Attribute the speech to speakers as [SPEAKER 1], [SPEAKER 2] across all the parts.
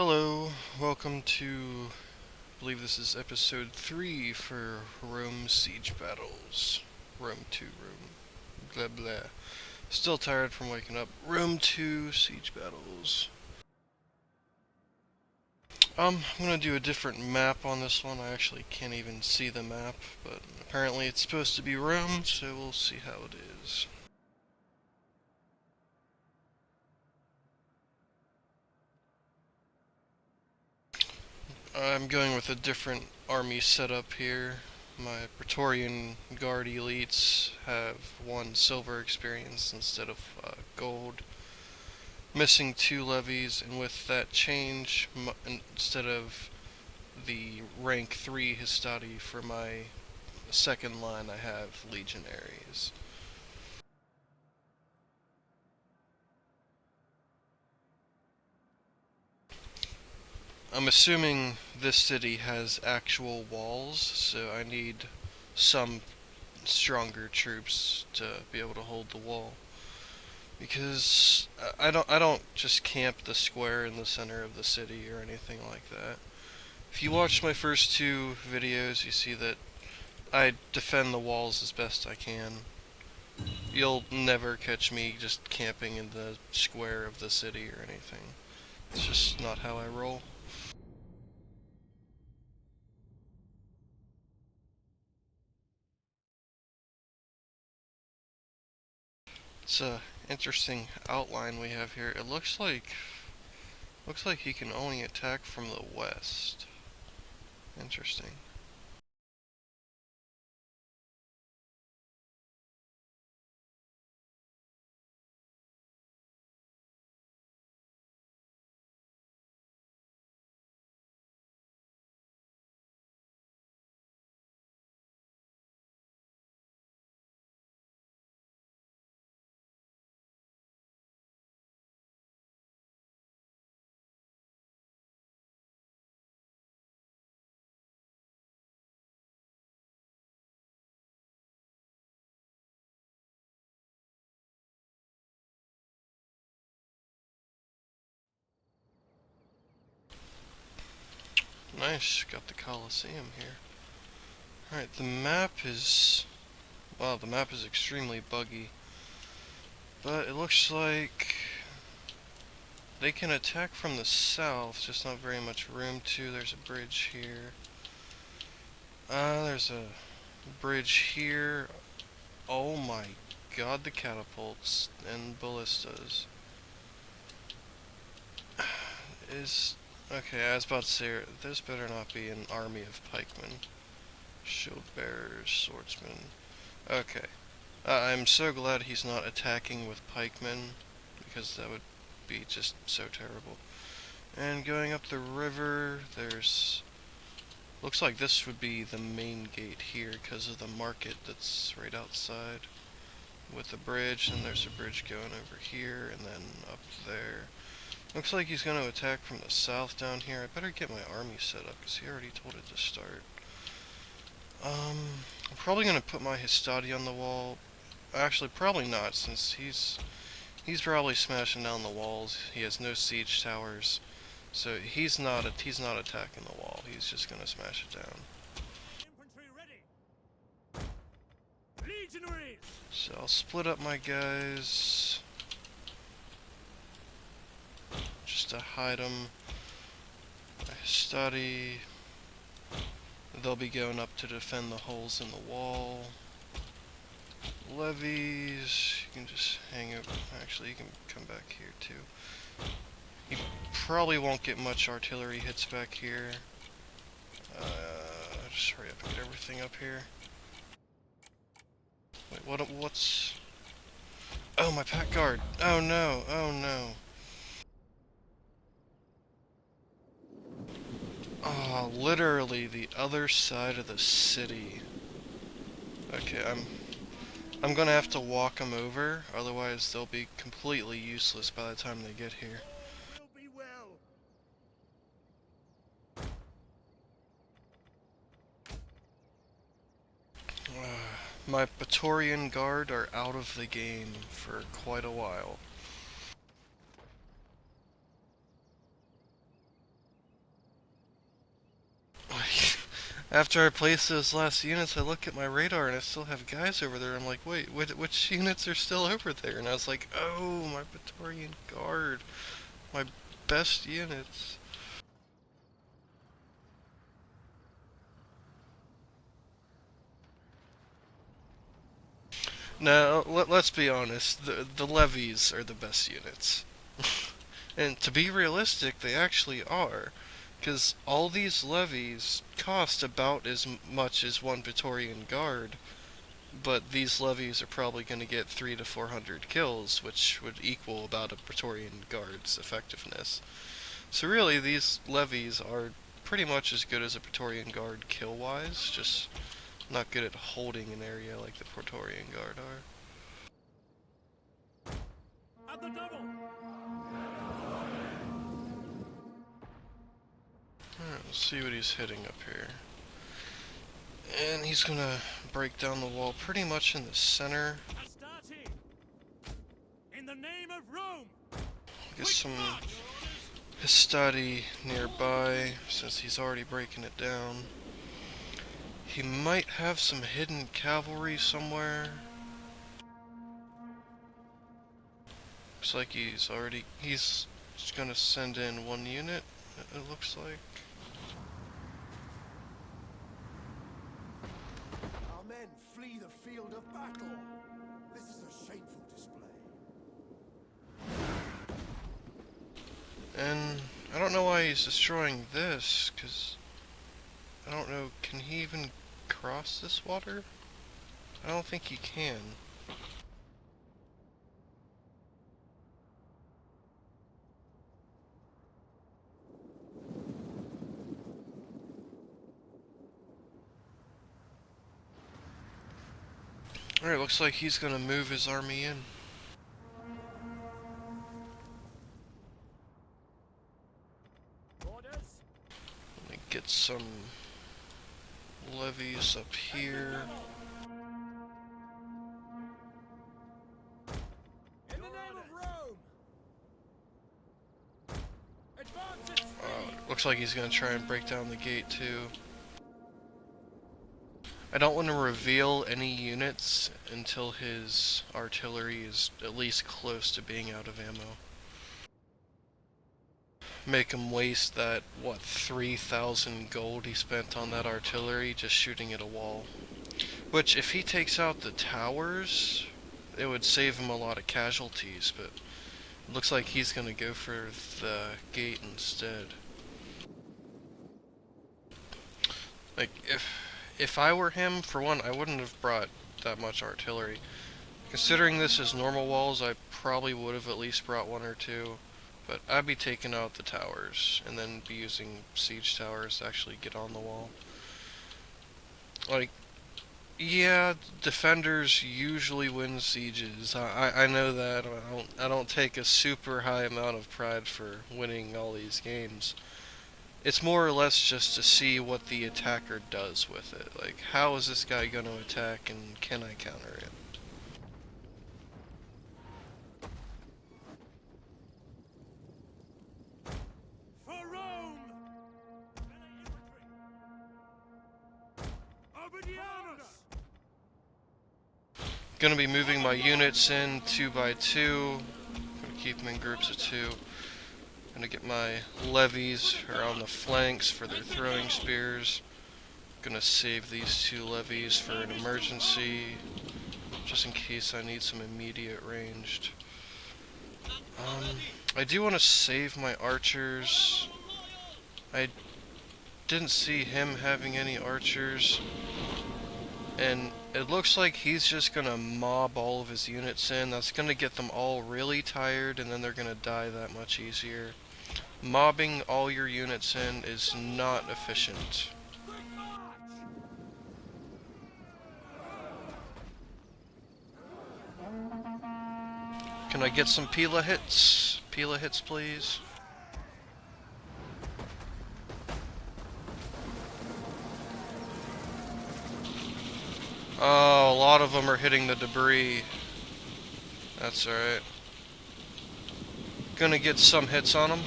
[SPEAKER 1] Hello, welcome to, I believe this is episode 3 for Rome Siege Battles. Rome 2, blah blah. Still tired from waking up. Rome 2 Siege Battles. I'm gonna do a different map on this one. I actually can't even see the map, but apparently it's supposed to be Rome, so we'll see how it is. I'm going with a different army setup here. My Praetorian Guard elites have 1 silver experience instead of gold. Missing 2 levies, and with that change, instead of the rank 3 Hastati for my second line, I have legionaries. I'm assuming this city has actual walls, so I need some stronger troops to be able to hold the wall. Because I don't just camp the square in the center of the city or anything like that. If you watch my first 2 videos, you see that I defend the walls as best I can. You'll never catch me just camping in the square of the city or anything. It's just not how I roll. It's a interesting outline we have here. It looks like he can only attack from the west. Interesting. Nice, got the Colosseum here. Alright, the map is... Wow, the map is extremely buggy. But it looks like they can attack from the south, just not very much room to. There's a bridge here. There's a bridge here. Oh my god, the catapults and ballistas. Is... Okay, I was about to say, this better not be an army of pikemen. Shield bearers, swordsmen. Okay. I'm so glad he's not attacking with pikemen, because that would be just so terrible. And going up the river, there's... Looks like this would be the main gate here, because of the market that's right outside. With the bridge, and there's a bridge going over here, and then up there. Looks like he's going to attack from the south down here. I better get my army set up, because he already told it to start. I'm probably going to put my Hastati on the wall. Actually, probably not, since he's probably smashing down the walls. He has no siege towers, so he's not attacking the wall. He's just gonna smash it down. So I'll split up my guys just to hide them. Hastati, they'll be going up to defend the holes in the wall. Levies, you can just hang up. Actually, you can come back here too. You probably won't get much artillery hits back here. Just hurry up and get everything up here. Wait, what's... Oh, my pack guard! Oh no, oh no. Oh, literally the other side of the city. Okay, I'm gonna have to walk them over, otherwise they'll be completely useless by the time they get here. My Praetorian Guard are out of the game for quite a while. After I place those last units, I look at my radar and I still have guys over there. I'm like, wait, which units are still over there? And I was like, oh, my Praetorian Guard. My best units. Now, let's be honest. The levies are the best units. And to be realistic, they actually are. Because all these levies cost about as much as one Praetorian Guard, but these levies are probably going to get 300 to 400 kills, which would equal about a Praetorian Guard's effectiveness. So really, these levies are pretty much as good as a Praetorian Guard kill-wise, just not good at holding an area like the Praetorian Guard are.
[SPEAKER 2] At the double.
[SPEAKER 1] Alright, let's see what he's hitting up here. And he's gonna break down the wall pretty much in the center.
[SPEAKER 2] Astarte. In the name of Rome.
[SPEAKER 1] Get some Hastati nearby, since he's already breaking it down. He might have some hidden cavalry somewhere. Looks like he's just gonna send in one unit, it looks like.
[SPEAKER 3] Our men flee the field of battle. This is a shameful display.
[SPEAKER 1] And I don't know why he's destroying this, because I don't know, can he even cross this water? I don't think he can. Alright, looks like he's gonna move his army in.
[SPEAKER 2] Orders.
[SPEAKER 1] Let me get some levies up here.
[SPEAKER 2] In the name of Rome. Advance at speed.
[SPEAKER 1] Looks like he's gonna try and break down the gate too. I don't want to reveal any units until his artillery is at least close to being out of ammo. Make him waste that, what, 3,000 gold he spent on that artillery just shooting at a wall. Which, if he takes out the towers, it would save him a lot of casualties, but it looks like he's gonna go for the gate instead. Like, if I were him, for one, I wouldn't have brought that much artillery. Considering this is normal walls, I probably would have at least brought one or two. But I'd be taking out the towers, and then be using siege towers to actually get on the wall. Like, yeah, defenders usually win sieges. I know that. I don't take a super high amount of pride for winning all these games. It's more or less just to see what the attacker does with it. Like, how is this guy going to attack, and can I counter it?
[SPEAKER 2] For Rome. Obediamus.
[SPEAKER 1] Gonna be moving my units in 2 by 2. Gonna keep them in groups of 2. Gonna get my levies around the flanks for their throwing spears. Gonna save these 2 levies for an emergency, just in case I need some immediate ranged. I do want to save my archers. I didn't see him having any archers, and it looks like he's just gonna mob all of his units in. That's gonna get them all really tired, and then they're gonna die that much easier. Mobbing all your units in is not efficient. Can I get some Pila hits? Pila hits, please. Oh, a lot of them are hitting the debris. That's alright. Gonna get some hits on them.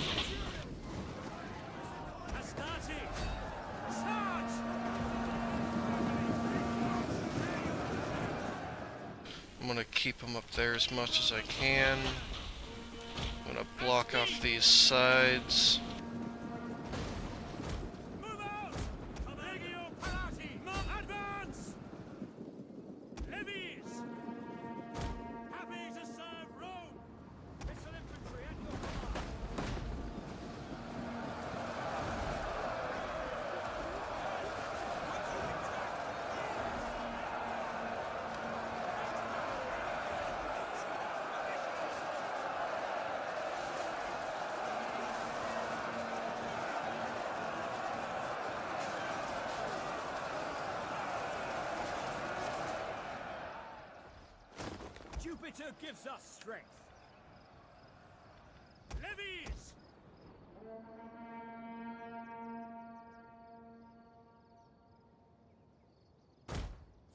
[SPEAKER 2] Astarte. Charge.
[SPEAKER 1] keep them up there as much as I can. I'm gonna block off these sides.
[SPEAKER 2] Move out! Legio Palati! Advance! Levies! Happy to serve Rome! Missile infantry at your command! Jupiter gives us strength. Levies!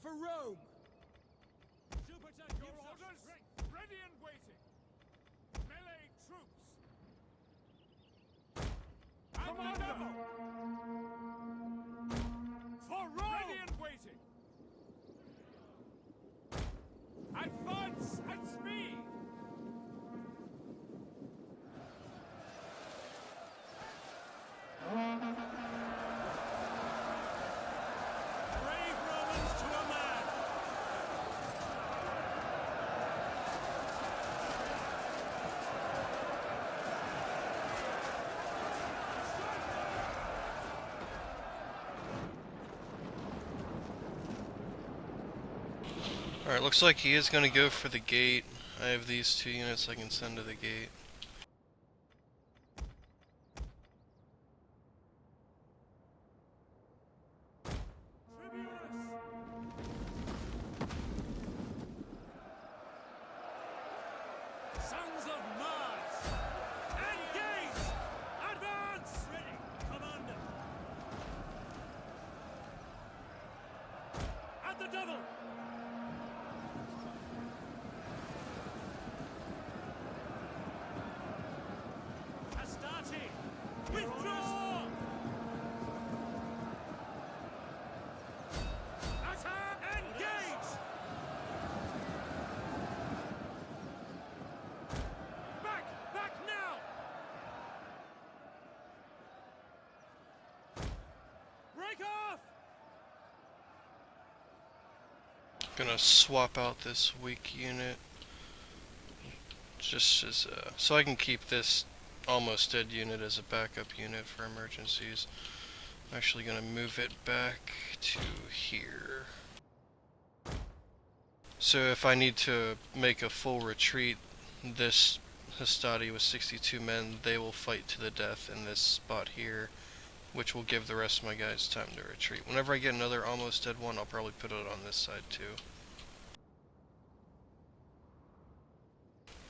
[SPEAKER 2] For Rome! Jupiter gives us strength. Ready and waiting. Melee troops. Commander! For Rome! Ready and waiting. Advance at speed! Brave Romans to a man!
[SPEAKER 1] Alright, looks like he is going to go for the gate. I have these 2 units I can send to the gate.
[SPEAKER 2] Sons of Mars! Engage! Advance! Ready, Commander! At the double! Astarte! Withdraw! Attack! Engage! Back now! Break off!
[SPEAKER 1] Gonna swap out this weak unit. Just as so I can keep this almost dead unit as a backup unit for emergencies. I'm actually gonna move it back to here. So if I need to make a full retreat, this Hastati with 62 men, they will fight to the death in this spot here, which will give the rest of my guys time to retreat. Whenever I get another almost dead one, I'll probably put it on this side too.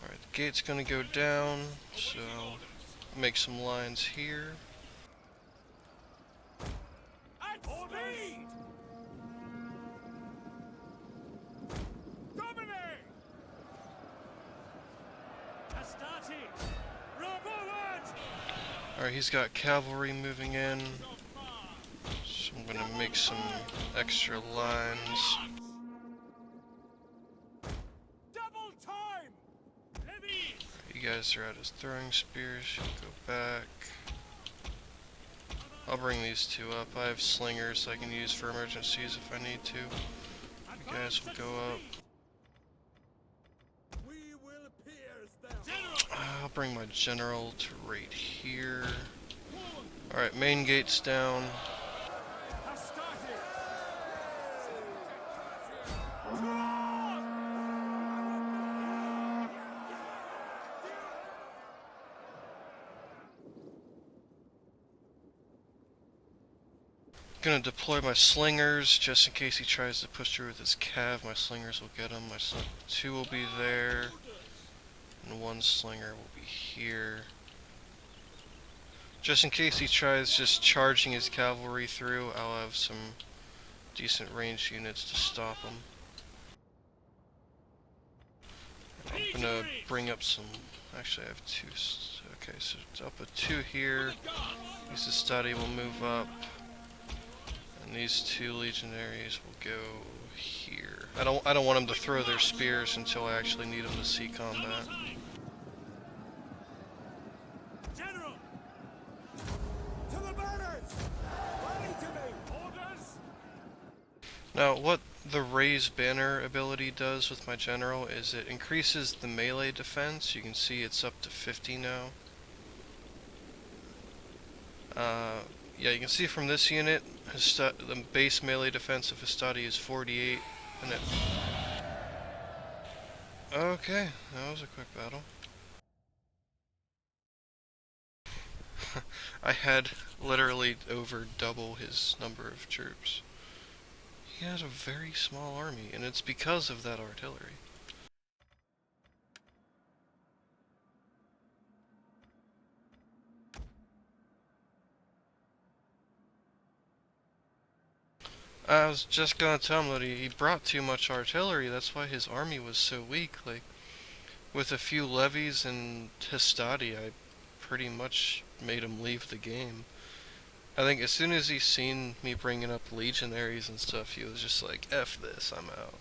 [SPEAKER 1] Alright, the gate's gonna go down, so make some lines here.
[SPEAKER 2] At speed! Dominate! Astarte! Row forward!
[SPEAKER 1] Alright, he's got cavalry moving in, so I'm gonna make some extra lines.
[SPEAKER 2] Double time! Levies!
[SPEAKER 1] You guys are at his throwing spears, you'll go back. I'll bring these 2 up. I have slingers I can use for emergencies if I need to. You guys will go up.
[SPEAKER 3] We will pierce them.
[SPEAKER 2] General!
[SPEAKER 1] I'll bring my general to right here. Alright, main gate's down.
[SPEAKER 2] Astarte!
[SPEAKER 1] Gonna deploy my slingers just in case he tries to push through with his cav. My slingers will get him. My 2 will be there, and 1 slinger will be here. Just in case he tries just charging his cavalry through, I'll have some decent ranged units to stop him. I'm gonna bring up some. Actually, I have 2. Okay, so I'll put 2 here. These Astati will move up. And these 2 legionaries will go here. I don't want them to throw their spears until I actually need them to see combat.
[SPEAKER 2] General!
[SPEAKER 3] To the banners! Rally to me!
[SPEAKER 2] Orders!
[SPEAKER 1] Now, what the Raise Banner ability does with my general is it increases the melee defense. You can see it's up to 50 now. Yeah, you can see from this unit, the base melee defense of Hastati is 48, and it... Okay, that was a quick battle. I had literally over double his number of troops. He has a very small army, and it's because of that artillery. I was just gonna tell him that he brought too much artillery, that's why his army was so weak. Like, with a few levies and Hastati, I pretty much made him leave the game. I think as soon as he seen me bringing up legionaries and stuff, he was just like, F this, I'm out.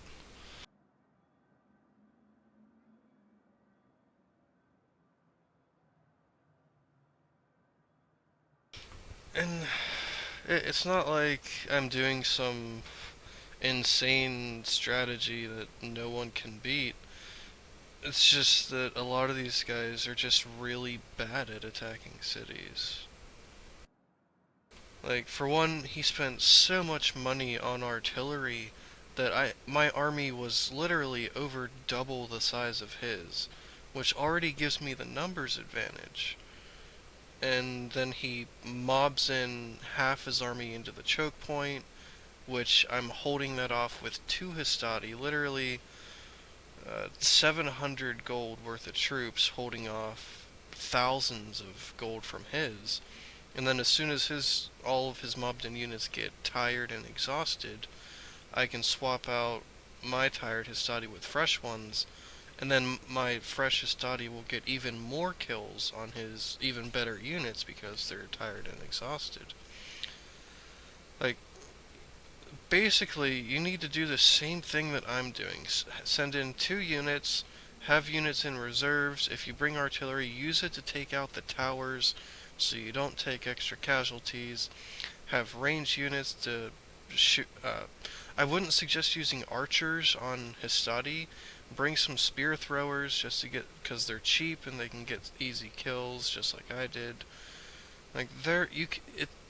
[SPEAKER 1] And it's not like I'm doing some insane strategy that no one can beat. It's just that a lot of these guys are just really bad at attacking cities. Like, for one, he spent so much money on artillery that my army was literally over double the size of his, which already gives me the numbers advantage. And then he mobs in half his army into the choke point, which I'm holding that off with 2 Hastati, literally 700 gold worth of troops holding off thousands of gold from his. And then as soon as all of his mobbed in units get tired and exhausted, I can swap out my tired Hastati with fresh ones, and then my fresh Hastati will get even more kills on his even better units because they're tired and exhausted. Like, basically, you need to do the same thing that I'm doing. Send in 2 units, have units in reserves. If you bring artillery, use it to take out the towers so you don't take extra casualties. Have range units to shoot. I wouldn't suggest using archers on Hastati. Bring some spear throwers just to because they're cheap and they can get easy kills, just like I did. Like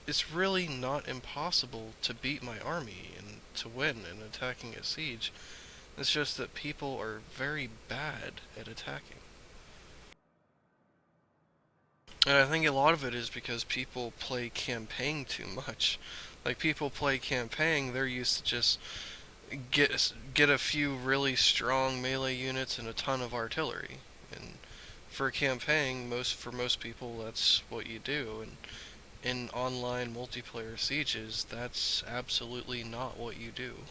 [SPEAKER 1] it's really not impossible to beat my army and to win in attacking a siege. It's just that people are very bad at attacking. And I think a lot of it is because people play campaign too much. Like, people play campaign, they're used to just get a few really strong melee units and a ton of artillery. And for campaign, for most people, that's what you do. And in online multiplayer sieges, that's absolutely not what you do.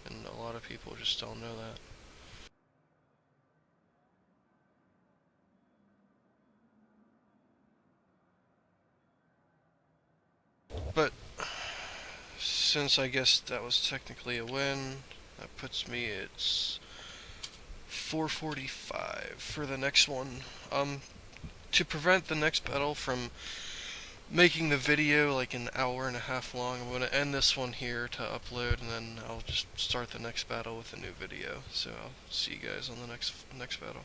[SPEAKER 1] And a lot of people just don't know that. But since I guess that was technically a win, that puts me at 445 for the next one. To prevent the next battle from making the video like an hour and a half long, I'm going to end this one here to upload, and then I'll just start the next battle with a new video. So I'll see you guys on the next battle.